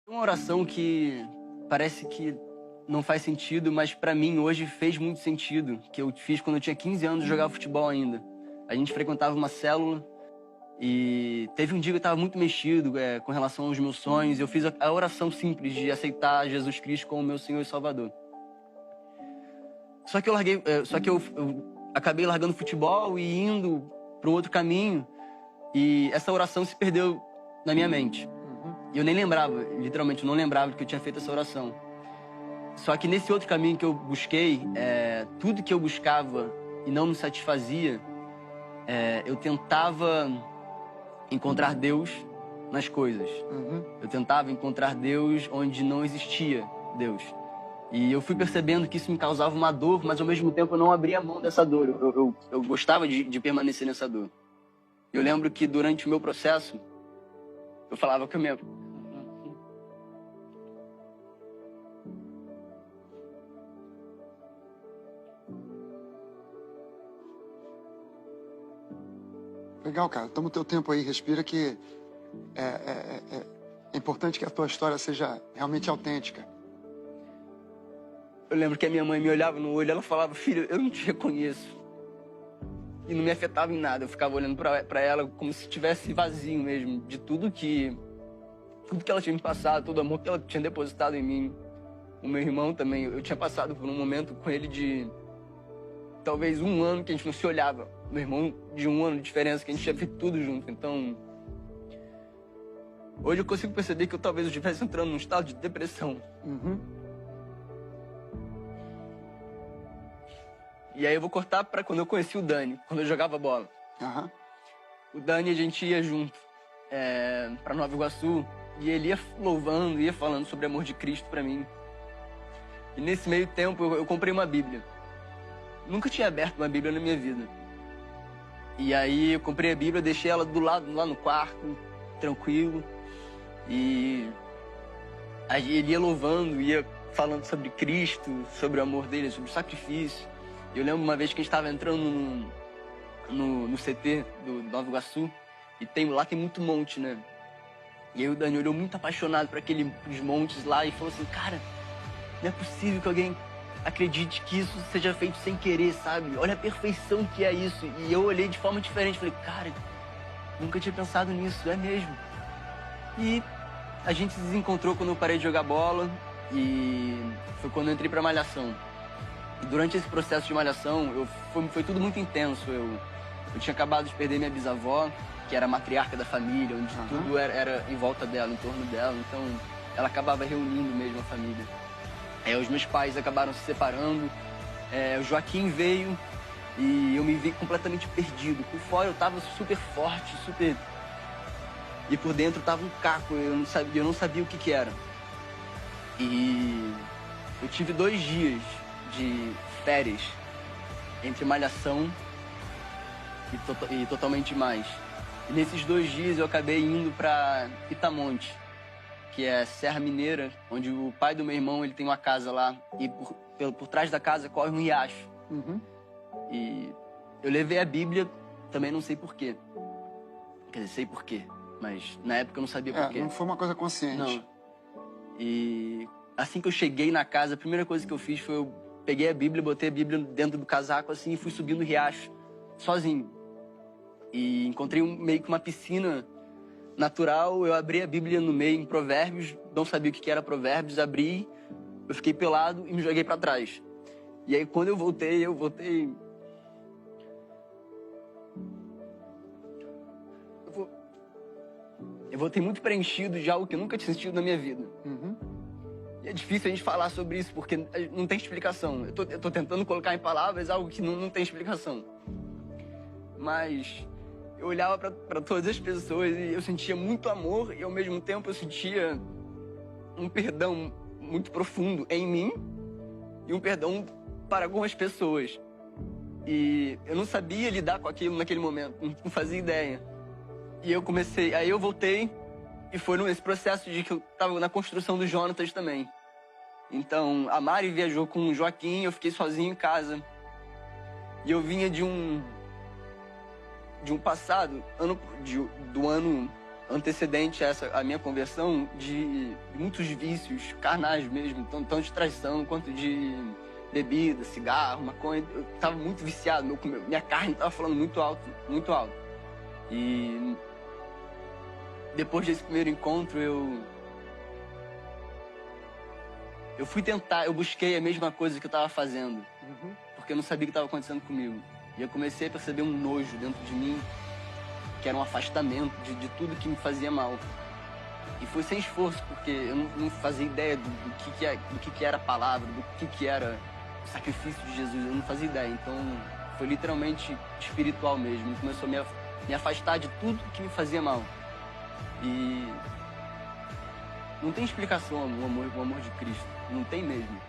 Uma oração que parece que não faz sentido, mas pra mim hoje fez muito sentido, que eu fiz quando eu tinha 15 anos e jogava futebol ainda. A gente frequentava uma célula e teve um dia que eu estava muito mexido com relação aos meus sonhos. Eu fiz a oração simples de aceitar Jesus Cristo como meu Senhor e Salvador. Só que eu acabei largando o futebol e indo para um outro caminho, e essa oração se perdeu na minha mente. E eu nem lembrava, literalmente, eu não lembrava que eu tinha feito essa oração. Só que nesse outro caminho que eu busquei, tudo que eu buscava e não me satisfazia, eu tentava encontrar Deus nas coisas. Eu tentava encontrar Deus onde não existia Deus. E eu fui percebendo que isso me causava uma dor, mas ao mesmo tempo eu não abria mão dessa dor. Eu gostava de permanecer nessa dor. Eu lembro que durante o meu processo, eu falava com a minha... Legal, cara. Toma o teu tempo aí, respira que é importante que a tua história seja realmente autêntica. Eu lembro que a minha mãe me olhava no olho, ela falava: filho, eu não te reconheço. E não me afetava em nada, eu ficava olhando pra ela como se estivesse vazio mesmo, de tudo que ela tinha me passado, todo o amor que ela tinha depositado em mim. O meu irmão também, eu tinha passado por um momento com ele de talvez 1 ano que a gente não se olhava. Meu irmão de 1 ano de diferença, que a gente tinha feito tudo junto. Então, hoje eu consigo perceber que talvez eu estivesse entrando num estado de depressão. E aí eu vou cortar pra quando eu conheci o Dani, quando eu jogava bola. O Dani, a gente ia junto pra Nova Iguaçu, e ele ia louvando, ia falando sobre o amor de Cristo pra mim. E nesse meio tempo eu comprei uma Bíblia. Nunca tinha aberto uma Bíblia na minha vida. E aí eu comprei a Bíblia, deixei ela do lado, lá no quarto, tranquilo. E aí ele ia louvando, ia falando sobre Cristo, sobre o amor dele, sobre o sacrifício. Eu lembro uma vez que a gente estava entrando no CT do Nova Iguaçu, e lá tem muito monte, né? E aí o Dani olhou muito apaixonado para aqueles montes lá e falou assim: cara, não é possível que alguém acredite que isso seja feito sem querer, sabe? Olha a perfeição que é isso. E eu olhei de forma diferente, falei: cara, nunca tinha pensado nisso, é mesmo. E a gente se desencontrou quando eu parei de jogar bola, e foi quando eu entrei pra Malhação. E durante esse processo de Malhação, foi tudo muito intenso. Eu tinha acabado de perder minha bisavó, que era a matriarca da família, onde tudo era em volta dela, em torno dela. Então, ela acabava reunindo mesmo a família. Os meus pais acabaram se separando, o Joaquim veio e eu me vi completamente perdido. Por fora eu tava super forte, super... E por dentro tava um caco, eu não sabia o que era. E eu tive 2 dias de férias entre Malhação e Totalmente Mais. E nesses 2 dias eu acabei indo pra Itamonte, que é Serra Mineira, onde o pai do meu irmão ele tem uma casa lá, e por trás da casa corre um riacho. E eu levei a Bíblia, também não sei porquê. Quer dizer, sei porquê, mas na época eu não sabia porquê. Não foi uma coisa consciente. Não. E assim que eu cheguei na casa, a primeira coisa que eu fiz foi eu peguei a Bíblia, botei a Bíblia dentro do casaco assim e fui subindo o riacho, sozinho. E encontrei meio que uma piscina natural, eu abri a Bíblia no meio em Provérbios, não sabia o que era Provérbios, abri, eu fiquei pelado e me joguei pra trás. E aí quando eu voltei Eu voltei muito preenchido de algo que eu nunca tinha sentido na minha vida. E é difícil a gente falar sobre isso, porque não tem explicação. Eu tô tentando colocar em palavras algo que não tem explicação. Mas eu olhava pra todas as pessoas e eu sentia muito amor, e ao mesmo tempo eu sentia um perdão muito profundo em mim e um perdão para algumas pessoas. E eu não sabia lidar com aquilo naquele momento, não fazia ideia. E aí eu voltei, e foi nesse processo de que eu tava na construção do Jonatas também. Então, a Mari viajou com o Joaquim, eu fiquei sozinho em casa. E eu vinha de um passado, do ano antecedente a minha conversão de muitos vícios carnais mesmo, tanto de traição quanto de bebida, cigarro, maconha. Eu tava muito viciado, minha carne tava falando muito alto, muito alto. E depois desse primeiro encontro, eu fui tentar, eu busquei a mesma coisa que eu tava fazendo, porque eu não sabia o que estava acontecendo comigo. E eu comecei a perceber um nojo dentro de mim, que era um afastamento de tudo que me fazia mal. E foi sem esforço, porque eu não fazia ideia do que era a palavra, do que era o sacrifício de Jesus. Eu não fazia ideia. Então, foi literalmente espiritual mesmo. Começou a me afastar de tudo que me fazia mal. E não tem explicação o amor de Cristo. Não tem mesmo.